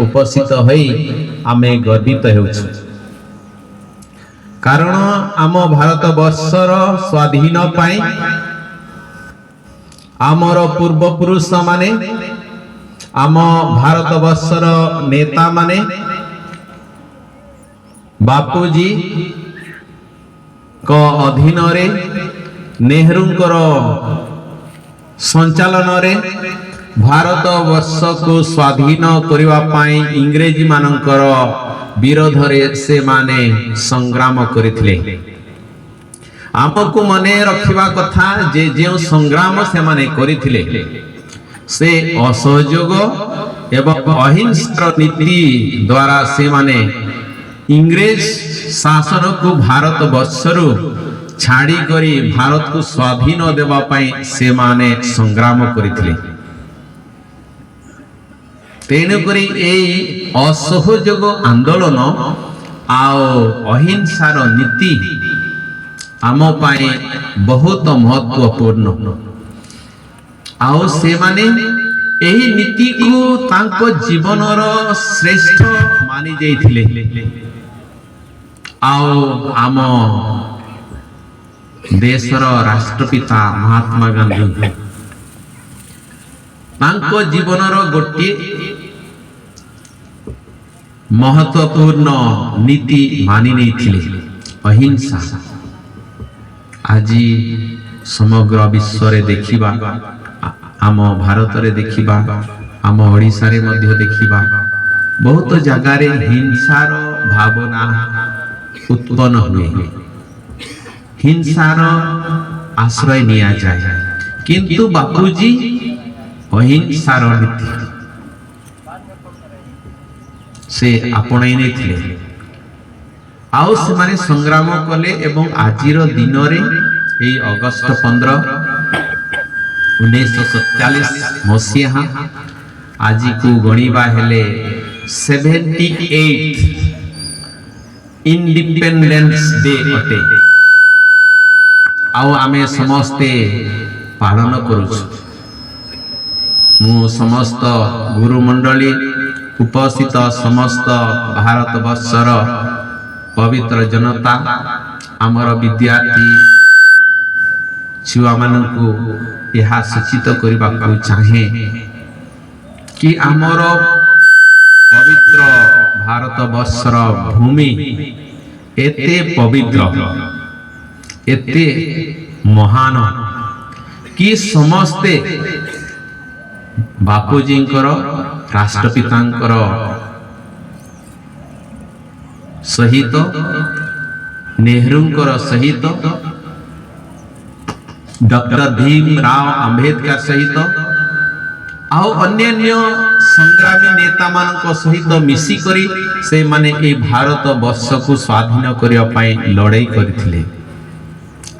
उपस्थित होई आमे गर्वित हेउछु। कारण आम भारत वर्षर स्वाधीन पाई आमर पूर्वपुरुष माने आम भारत वर्षर नेता माने बापूजी को अधीन रे नेहरूंकर संचालन रे भारत वर्ष को स्वाधीन करने पाई इंग्रेजी मानकर विरोध रे से माने संग्राम करथिले। आमको मने रखिबा कथा जे जे संग्राम से माने करथिले से असहयोग एवं अहिंसा नीति द्वारा से माने इंग्रेज शासन को भारत वर्षरु छाड़ी करी भारत को स्वाधीन देवा पाई से माने संग्राम करथिले। तेणु करी एई असहयोग आंदोलन आओ अहिंसार नीति आम पाई बहुत महत्वपूर्ण। आओ से माने एही नीति को तांको जीवनर श्रेष्ठ मानी जाइथिले। आओ आम देशर राष्ट्रपिता महात्मा गांधी तांको जीवनर गोटे महत्वपूर्ण नीति मानि नैथिले अहिंसा। आज समग्र विश्व रे देखिबा आम भारत रे देखिबा आम ओडिसा रे मध्य देखिबा बहुत जगह रे हिंसार भावना उत्पन्न हुए, हिंसार आश्रय निया जाए, किंतु बापूजी अहिंसार नीति से आपणाई नैथिले। आओ से माने संग्राम कले एवं आजिर दिन रे एई अगस्त 15 1947 मसीहा आज को गणिबा हेले 78 इंडिपेंडेंस डे अटे। आओ आमे समस्ते पालन करूछु। मु समस्त गुरुमंडली उपस्थित समस्त भारत वर्षर पवित्र जनता आमर विद्यार्थी छुआ मानकु यह सूचित करबा को चाहे कि आमर पवित्र भारत वर्षर भूमि एते पवित्र एते महान कि समस्ते बापूजींकर राष्ट्रपितांकर सहित नेहरूंकर सहित डॉक्टर भीमराव अंबेडकर सहित आओ अन्य संग्रामी नेता मान सहित मिसी करी से माने ए भारत वर्ष को स्वाधीन करने पाई लड़ाई करथिले।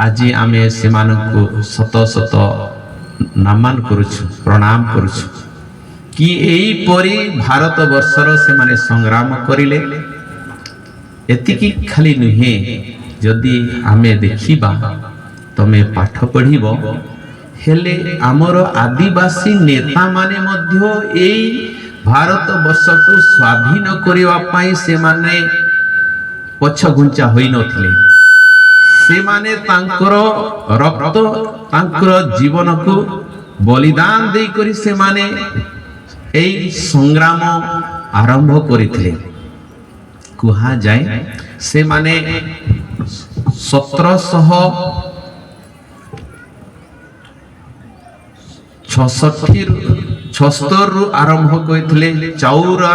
आज आमे से मानकु शत शत नमन करुछु, प्रणाम करुछु कि एई परी भारत वर्षर से माने संग्राम करिले। एतिकी खाली नुहे, जदि आमे देखिबा तमे पाठ पढ़िबो हेले आमर आदिवासी नेता माने मध्य एई भारत वर्ष को स्वाधीन करने पाई से माने पछ घुंचा होई नथिले। से माने तांकर रक्त तांकर जीवन को बलिदान दे करी से माने एई संग्राम आरंभ करिथिले। कुहा जाए से माने 1766 रु आरंभ करथिले चाउरा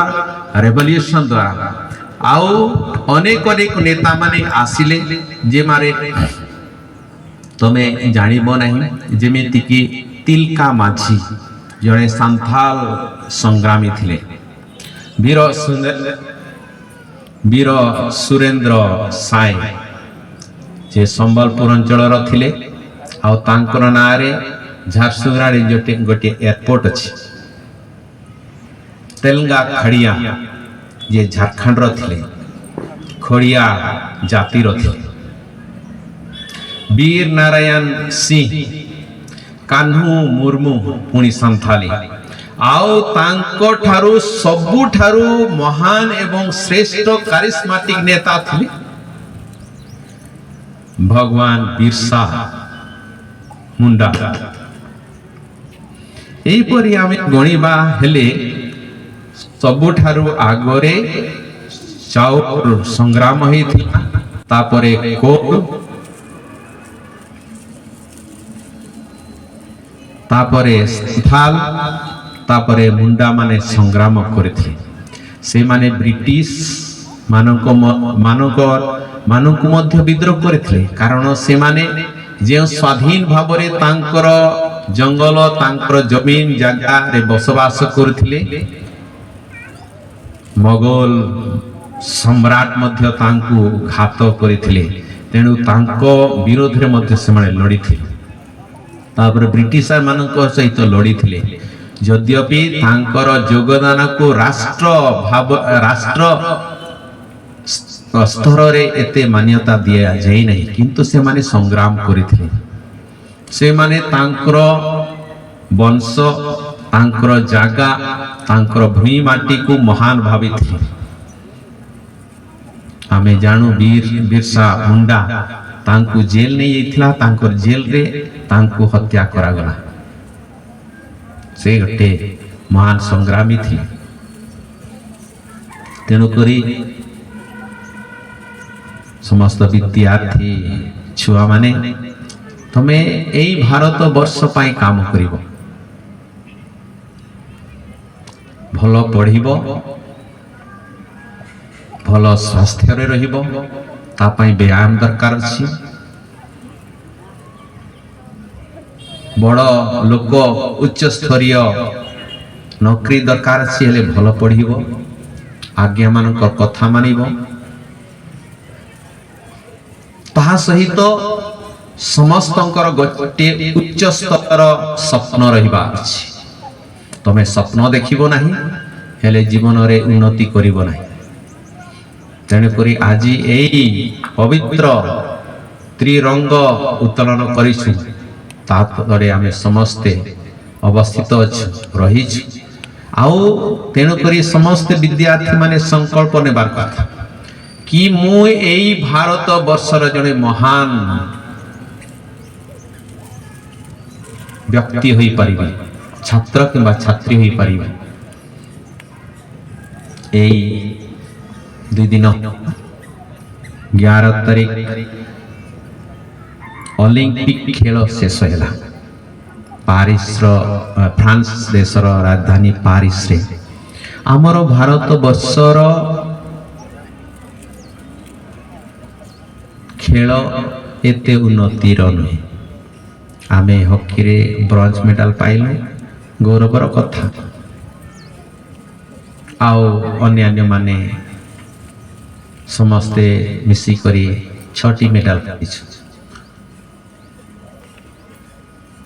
रेवोल्यूशन द्वारा। आउ अनेक अनेक नेता माने आसिले जे मारे तमे जानिबो नाही, जेमिति कि तिलका माझी जने संथाल संग्रामी थिले, वीर सुरेंद्र साय जे संबलपुर अंचल थिले। आ तांकर नारे झारसुगुड़ा गोटे एयरपोर्ट अच्छी। तेलंगा खड़िया जे झारखंड रे खड़िया जाति रे वीर नारायण सिंह कान्हू मुर्मू पुणी संथाली ଆଉ ତାଙ୍କ ଠାରୁ ସବୁଠାରୁ ମହାନ ଏବଂ ଶ୍ରେଷ୍ଠ କାରିସ୍ମାଟିକ ନେତା ଥିଲେ ଭଗବାନ ବିର୍ସା ମୁଣ୍ଡା। ଏହିପରି ଆମେ ଗଣିବା ହେଲେ ସବୁଠାରୁ ଆଗରେ ଚାଉଳ ସଂଗ୍ରାମ ହେଇଥିଲା, ତାପରେ କୋଡ, ତାପରେ ସ୍ଥାଲ, ତାପରେ ମୁଣ୍ଡା ମାନେ ସଂଗ୍ରାମ କରିଥିଲେ। ସେମାନେ ବ୍ରିଟିଶ ମାନଙ୍କୁ ମଧ୍ୟ ବିଦ୍ରୋହ କରିଥିଲେ, କାରଣ ସେମାନେ ଯେଉଁ ସ୍ୱାଧୀନ ଭାବରେ ତାଙ୍କର ଜଙ୍ଗଲ ତାଙ୍କର ଜମିନ ଜାଗାରେ ବସବାସ କରୁଥିଲେ, ମୋଗଲ ସମ୍ରାଟ ମଧ୍ୟ ତାଙ୍କୁ ଘାତ କରିଥିଲେ। ତେଣୁ ତାଙ୍କ ବିରୋଧରେ ମଧ୍ୟ ସେମାନେ ଲଢ଼ିଥିଲେ। ତାପରେ ବ୍ରିଟିଶ ମାନଙ୍କ ସହିତ ଲଢ଼ିଥିଲେ। ଯଦ୍ୟପି ତାଙ୍କର ଯୋଗଦାନକୁ ରାଷ୍ଟ୍ର ସ୍ତରରେ ଏତେ ମାନ୍ୟତା ଦିଆଯାଇ ନାହିଁ, କିନ୍ତୁ ସେମାନେ ସଂଗ୍ରାମ କରିଥିଲେ। ସେମାନେ ତାଙ୍କର ବଂଶ, ତାଙ୍କର ଜାଗା, ତାଙ୍କର ଭୂଇଁ ମାଟିକୁ ମହାନ ଭାବିଥିଲେ। ଆମେ ଜାଣୁ ବିର୍ସା ମୁଣ୍ଡା ତାଙ୍କୁ ଜେଲ ନେଇଯାଇଥିଲା, ତାଙ୍କର ଜେଲରେ ତାଙ୍କୁ ହତ୍ୟା କରାଗଲା। ସେ ଗୋଟେ ମହାନ ସଂଗ୍ରାମୀ ଥିଲେ। ତେଣୁକରି ସମସ୍ତ ବିଦ୍ୟାର୍ଥୀ ଛୁଆମାନେ ତମେ ଏଇ ଭାରତ ବର୍ଷ ପାଇଁ କାମ କରିବ, ଭଲ ପଢ଼ିବ, ଭଲ ସ୍ୱାସ୍ଥ୍ୟରେ ରହିବ, ତା ପାଇଁ ବ୍ୟାୟାମ ଦରକାର ଅଛି। ବଡ଼ ଲୋକ ଉଚ୍ଚସ୍ତରୀୟ ନୌକରି ଦରକାର ଅଛି, ହେଲେ ଭଲ ପଢ଼ିବ, ଆଜ୍ଞାମାନଙ୍କ କଥା ମାନିବ। ତାହା ସହିତ ସମସ୍ତଙ୍କର ଗୋଟିଏ ଉଚ୍ଚ ସ୍ତରର ସ୍ୱପ୍ନ ରହିବା ଅଛି। ତମେ ସ୍ୱପ୍ନ ଦେଖିବ ନାହିଁ, ହେଲେ ଜୀବନରେ ଉନ୍ନତି କରିବ ନାହିଁ। ତେଣୁକରି ଆଜି ଏଇ ପବିତ୍ର ତ୍ରିରଙ୍ଗ ଉତ୍ତୋଳନ କରିଛୁ, ତା ତଳେ ଆମେ ସମସ୍ତେ ଅବସ୍ଥିତ ଅଛୁ, ରହିଛୁ। ଆଉ ତେଣୁକରି ସମସ୍ତେ ବିଦ୍ୟାର୍ଥୀ ମାନେ ସଂକଳ୍ପ ନେବାର କଥା କି ମୁଁ ଏଇ ଭାରତ ବର୍ଷର ଜଣେ ମହାନ ବ୍ୟକ୍ତି ହୋଇପାରିବି, ଛାତ୍ର କିମ୍ବା ଛାତ୍ରୀ ହୋଇପାରିବି। ଏଇ 2 ଦିନ 11 ତାରିଖ ଅଲିମ୍ପିକ ଖେଳ ଶେଷ ହେଲା ଫ୍ରାନ୍ସ ଦେଶର ରାଜଧାନୀ ପ୍ୟାରିସରେ। ଆମର ଭାରତ ବର୍ଷର ଖେଳ ଏତେ ଉନ୍ନତିର ନୁହେଁ। ଆମେ ହକିରେ ବ୍ରୋଞ୍ଜ ମେଡାଲ ପାଇଲୁ, ଗୌରବର କଥା। ଆଉ ଅନ୍ୟାନ୍ୟ ମାନେ ସମସ୍ତେ ମିଶିକରି 6ଟି ମେଡାଲ ପାଇଛୁ।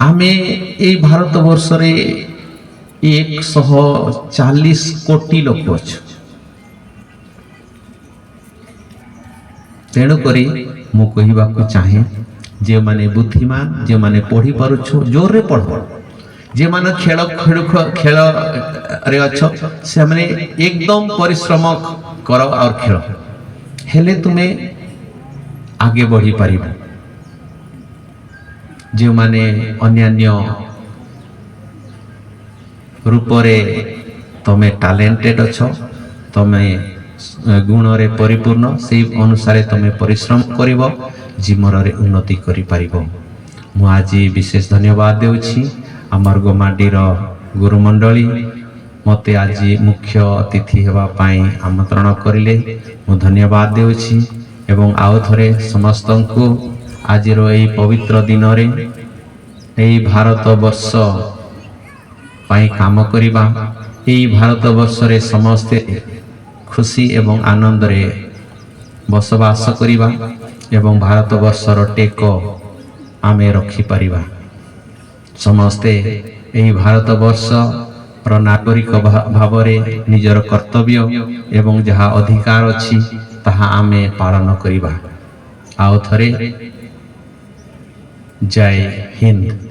ଆମେ ଏଇ ଭାରତ ବର୍ଷରେ 140 କୋଟି ଲୋକ ଅଛୁ। ତେଣୁକରି ମୁଁ କହିବାକୁ ଚାହେଁ, ଯେଉଁମାନେ ବୁଦ୍ଧିମାନ, ଯେଉଁମାନେ ପଢ଼ି ପାରୁଛୁ ଜୋରରେ ପଢ଼, ଯେଉଁମାନେ ଖେଳରେ ଅଛ ସେମାନେ ଏକଦମ ପରିଶ୍ରମ କର ଆଉ ଖେଳ, ହେଲେ ତୁମେ ଆଗେ ବଢ଼ି ପାରିବ। ଯେଉଁମାନେ ଅନ୍ୟାନ୍ୟ ରୂପରେ ତମେ ଟ୍ୟାଲେଣ୍ଟେଡ ଅଛ, ତମେ ଗୁଣରେ ପରିପୂର୍ଣ୍ଣ, ସେହି ଅନୁସାରେ ତମେ ପରିଶ୍ରମ କରିବ, ଜୀବନରେ ଉନ୍ନତି କରିପାରିବ। ମୁଁ ଆଜି ବିଶେଷ ଧନ୍ୟବାଦ ଦେଉଛି ଆମର ଗୋମାଡ଼ିର ଗୁରୁମଣ୍ଡଳୀ ମୋତେ ଆଜି ମୁଖ୍ୟ ଅତିଥି ହେବା ପାଇଁ ଆମନ୍ତ୍ରଣ କରିଲେ। ମୁଁ ଧନ୍ୟବାଦ ଦେଉଛି ଏବଂ ଆଉ ଥରେ ସମସ୍ତଙ୍କୁ ଆଜିର ଏହି ପବିତ୍ର ଦିନରେ ଏହି ଭାରତ ବର୍ଷ ପାଇଁ କାମ କରିବା, ଏହି ଭାରତ ବର୍ଷରେ ସମସ୍ତେ ଖୁସି ଏବଂ ଆନନ୍ଦରେ ବସବାସ କରିବା ଏବଂ ଭାରତ ବର୍ଷର ଟେକ ଆମେ ରଖିପାରିବା। ସମସ୍ତେ ଏହି ଭାରତ ବର୍ଷର ନାଗରିକ ଭାବରେ ନିଜର କର୍ତ୍ତବ୍ୟ ଏବଂ ଯାହା ଅଧିକାର ଅଛି ତାହା ଆମେ ପାଳନ କରିବା। ଆଉ ଥରେ ଜୟ ହିନ୍ଦ।